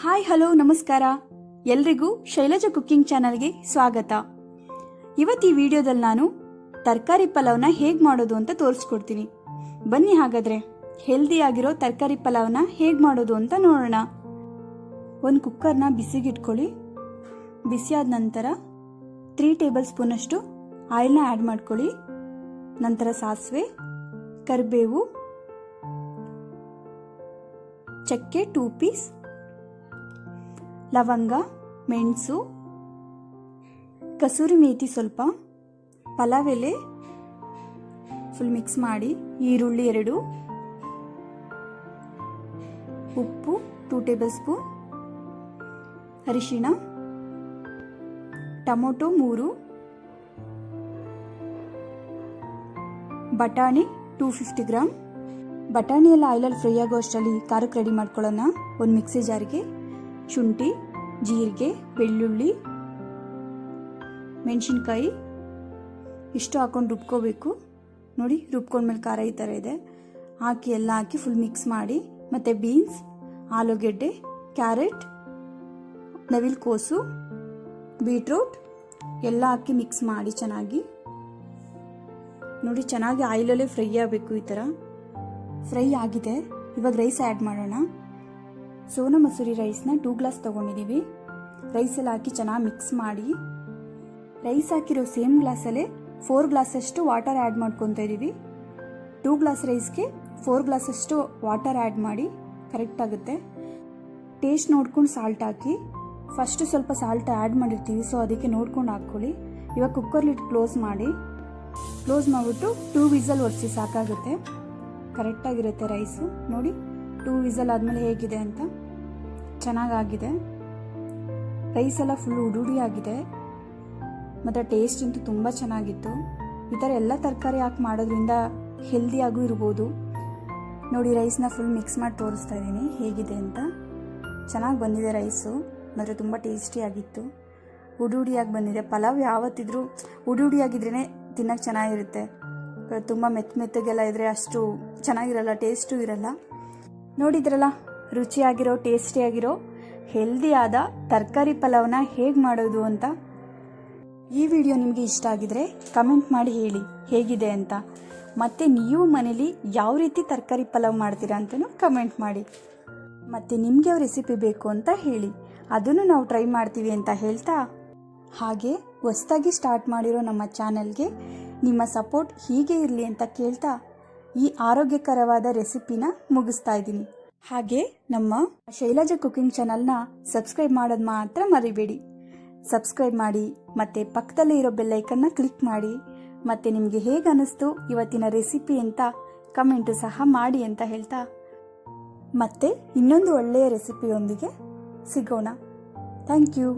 Hi hello ನಮಸ್ಕಾರ. ಎಲ್ರಿಗೂ Shailaja cooking ಚಾನಲ್ಗೆ ಸ್ವಾಗತ. ಇವತ್ತು ಈ ವಿಡಿಯೋದಲ್ಲಿ ನಾನು ತರಕಾರಿ ಪಲಾವ್ನ ಹೇಗೆ ಮಾಡೋದು ಅಂತ ತೋರಿಸ್ಕೊಡ್ತೀನಿ. ಬನ್ನಿ ಹಾಗಾದರೆ ಹೆಲ್ದಿ ಆಗಿರೋ ತರಕಾರಿ ಪಲಾವ್ನ ಹೇಗೆ ಮಾಡೋದು ಅಂತ ನೋಡೋಣ. ಒಂದು ಕುಕ್ಕರ್ನ ಬಿಸಿಗಿಟ್ಕೊಳ್ಳಿ. ಬಿಸಿಯಾದ ನಂತರ 3 ಟೇಬಲ್ ಸ್ಪೂನ್ ಅಷ್ಟು ಆಯಿಲ್ನ ಆ್ಯಡ್ ಮಾಡ್ಕೊಳ್ಳಿ. ನಂತರ ಸಾಸಿವೆ, ಕರಿಬೇವು, ಚಕ್ಕೆ 2 ಪೀಸ್, ಲವಂಗ, ಮೆಣಸು, ಕಸೂರಿ ಮೇಥಿ ಸ್ವಲ್ಪ, ಪಲಾವ್ ಎಲೆ ಫುಲ್ ಮಿಕ್ಸ್ ಮಾಡಿ, ಈರುಳ್ಳಿ 2, ಉಪ್ಪು 2 ಟೇಬಲ್ ಸ್ಪೂನ್, ಅರಿಶಿಣ, ಟೊಮೊಟೊ 3, ಬಟಾಣಿ 250 ಗ್ರಾಮ್. ಬಟಾಣಿ ಎಲ್ಲ ಆಯಿಲಲ್ಲಿ ಫ್ರೈ ಆಗೋ ಅಷ್ಟರಲ್ಲಿ ಖಾರಕ್ಕೆ ರೆಡಿ ಮಾಡ್ಕೊಳ್ಳೋಣ. ಒಂದು ಮಿಕ್ಸಿ ಜಾರಿಗೆ ಶುಂಠಿ, ಜೀರಿಗೆ, ಬೆಳ್ಳುಳ್ಳಿ, ಮೆಣಸಿನ್ಕಾಯಿ ಇಷ್ಟು ಹಾಕೊಂಡು ರುಬ್ಕೋಬೇಕು. ನೋಡಿ, ರುಬ್ಕೊಂಡ್ಮೇಲೆ ಖಾರ ಈ ಥರ ಇದೆ. ಎಲ್ಲ ಹಾಕಿ ಫುಲ್ ಮಿಕ್ಸ್ ಮಾಡಿ, ಮತ್ತು ಬೀನ್ಸ್, ಆಲೂಗೆಡ್ಡೆ, ಕ್ಯಾರೆಟ್, ನವಿಲು ಕೋಸು, ಬೀಟ್ರೂಟ್ ಎಲ್ಲ ಹಾಕಿ ಮಿಕ್ಸ್ ಮಾಡಿ ಚೆನ್ನಾಗಿ. ನೋಡಿ, ಚೆನ್ನಾಗಿ ಆಯಿಲಲ್ಲೇ ಫ್ರೈ ಆಗಬೇಕು. ಈ ಥರ ಫ್ರೈ ಆಗಿದೆ. ಇವಾಗ ರೈಸ್ ಆ್ಯಡ್ ಮಾಡೋಣ. ಸೋನಾ ಮಸೂರಿ ರೈಸ್ನ 2 ಗ್ಲಾಸ್ ತೊಗೊಂಡಿದ್ದೀವಿ. ರೈಸಲ್ಲಿ ಹಾಕಿ ಚೆನ್ನಾಗಿ ಮಿಕ್ಸ್ ಮಾಡಿ, ರೈಸ್ ಹಾಕಿರೋ ಸೇಮ್ ಗ್ಲಾಸಲ್ಲೇ 4 ಗ್ಲಾಸಷ್ಟು ವಾಟರ್ ಆ್ಯಡ್ ಮಾಡ್ಕೊತಾ ಇದ್ದೀವಿ. 2 ಗ್ಲಾಸ್ ರೈಸ್ಗೆ 4 ಗ್ಲಾಸಷ್ಟು ವಾಟರ್ ಆ್ಯಡ್ ಮಾಡಿ ಕರೆಕ್ಟ್ ಆಗುತ್ತೆ. ಟೇಸ್ಟ್ ನೋಡ್ಕೊಂಡು ಸಾಲ್ಟ್ ಹಾಕಿ. ಫಸ್ಟು ಸ್ವಲ್ಪ ಸಾಲ್ಟ್ ಆ್ಯಡ್ ಮಾಡಿರ್ತೀವಿ, ಸೊ ಅದಕ್ಕೆ ನೋಡ್ಕೊಂಡು ಹಾಕ್ಕೊಳ್ಳಿ. ಇವಾಗ ಕುಕ್ಕರ್ ಲಿಡ್ ಕ್ಲೋಸ್ ಮಾಡಿಬಿಟ್ಟು 2 ವಿಸಲ್ ಒರೆಸಿ ಸಾಕಾಗುತ್ತೆ. ಕರೆಕ್ಟಾಗಿರುತ್ತೆ ರೈಸು. ನೋಡಿ, 2 ವಿಸಲ್ ಆದಮೇಲೆ ಹೇಗಿದೆ ಅಂತ ಚೆನ್ನಾಗಾಗಿದೆ. ರೈಸ್ ಎಲ್ಲ ಫುಲ್ ಉಡುಡಿ ಆಗಿದೆ, ಮತ್ತು ಟೇಸ್ಟ್ ಅಂತೂ ತುಂಬ ಚೆನ್ನಾಗಿತ್ತು. ಈ ಥರ ಎಲ್ಲ ತರಕಾರಿ ಹಾಕಿ ಮಾಡೋದ್ರಿಂದ ಹೆಲ್ದಿಯಾಗೂ ಇರ್ಬೋದು. ನೋಡಿ, ರೈಸ್ನ ಫುಲ್ ಮಿಕ್ಸ್ ಮಾಡಿ ತೋರಿಸ್ತಾ ಇದ್ದೀನಿ ಹೇಗಿದೆ ಅಂತ. ಚೆನ್ನಾಗಿ ಬಂದಿದೆ ರೈಸು, ಮತ್ತು ತುಂಬ ಟೇಸ್ಟಿಯಾಗಿತ್ತು. ಉಡುಡಿಯಾಗಿ ಬಂದಿದೆ. ಪಲಾವ್ ಯಾವತ್ತಿದ್ರೂ ಉಡುಡಿಯಾಗಿದ್ರೇ ತಿನ್ನೋಕ್ಕೆ ಚೆನ್ನಾಗಿರುತ್ತೆ. ತುಂಬ ಮೆತ್ತಗೆಲ್ಲ ಇದ್ದರೆ ಅಷ್ಟು ಚೆನ್ನಾಗಿರಲ್ಲ, ಟೇಸ್ಟು ಇರಲ್ಲ. ನೋಡಿದ್ರಲ್ಲ, ರುಚಿಯಾಗಿರೋ ಟೇಸ್ಟಿಯಾಗಿರೋ ಹೆಲ್ದಿಯಾದ ತರಕಾರಿ ಪಲಾವ್ನ ಹೇಗೆ ಮಾಡೋದು ಅಂತ. ಈ ವಿಡಿಯೋ ನಿಮಗೆ ಇಷ್ಟ ಆಗಿದ್ರೆ ಕಮೆಂಟ್ ಮಾಡಿ ಹೇಳಿ ಹೇಗಿದೆ ಅಂತ. ಮತ್ತು ನೀವು ಮನೇಲಿ ಯಾವ ರೀತಿ ತರಕಾರಿ ಪಲಾವ್ ಮಾಡ್ತೀರಾ ಅಂತಲೂ ಕಮೆಂಟ್ ಮಾಡಿ. ಮತ್ತು ನಿಮಗೆ ಯಾವ ರೆಸಿಪಿ ಬೇಕು ಅಂತ ಹೇಳಿ, ಅದನ್ನು ನಾವು ಟ್ರೈ ಮಾಡ್ತೀವಿ ಅಂತ ಹೇಳ್ತಾ, ಹಾಗೆ ಹೊಸದಾಗಿ ಸ್ಟಾರ್ಟ್ ಮಾಡಿರೋ ನಮ್ಮ ಚಾನಲ್ಗೆ ನಿಮ್ಮ ಸಪೋರ್ಟ್ ಹೀಗೆ ಇರಲಿ ಅಂತ ಕೇಳ್ತಾ ಈ ಆರೋಗ್ಯಕರವಾದ ರೆಸಿಪಿನ ಮುಗಿಸ್ತಾ ಇದ್ದೀನಿ. ಹಾಗೆ ನಮ್ಮ ಶೈಲಜಾ ಕುಕಿಂಗ್ ಚಾನಲ್ನ ಸಬ್ಸ್ಕ್ರೈಬ್ ಮಾಡೋದು ಮಾತ್ರ ಮರಿಬೇಡಿ. ಸಬ್ಸ್ಕ್ರೈಬ್ ಮಾಡಿ, ಮತ್ತು ಪಕ್ಕದಲ್ಲೇ ಇರೋ ಬೆಲ್ಲೈಕನ್ನ ಕ್ಲಿಕ್ ಮಾಡಿ. ಮತ್ತು ನಿಮಗೆ ಹೇಗೆ ಅನ್ನಿಸ್ತು ಇವತ್ತಿನ ರೆಸಿಪಿ ಅಂತ ಕಮೆಂಟು ಸಹ ಮಾಡಿ ಅಂತ ಹೇಳ್ತಾ, ಮತ್ತೆ ಇನ್ನೊಂದು ಒಳ್ಳೆಯ ರೆಸಿಪಿಯೊಂದಿಗೆ ಸಿಗೋಣ. Thank you.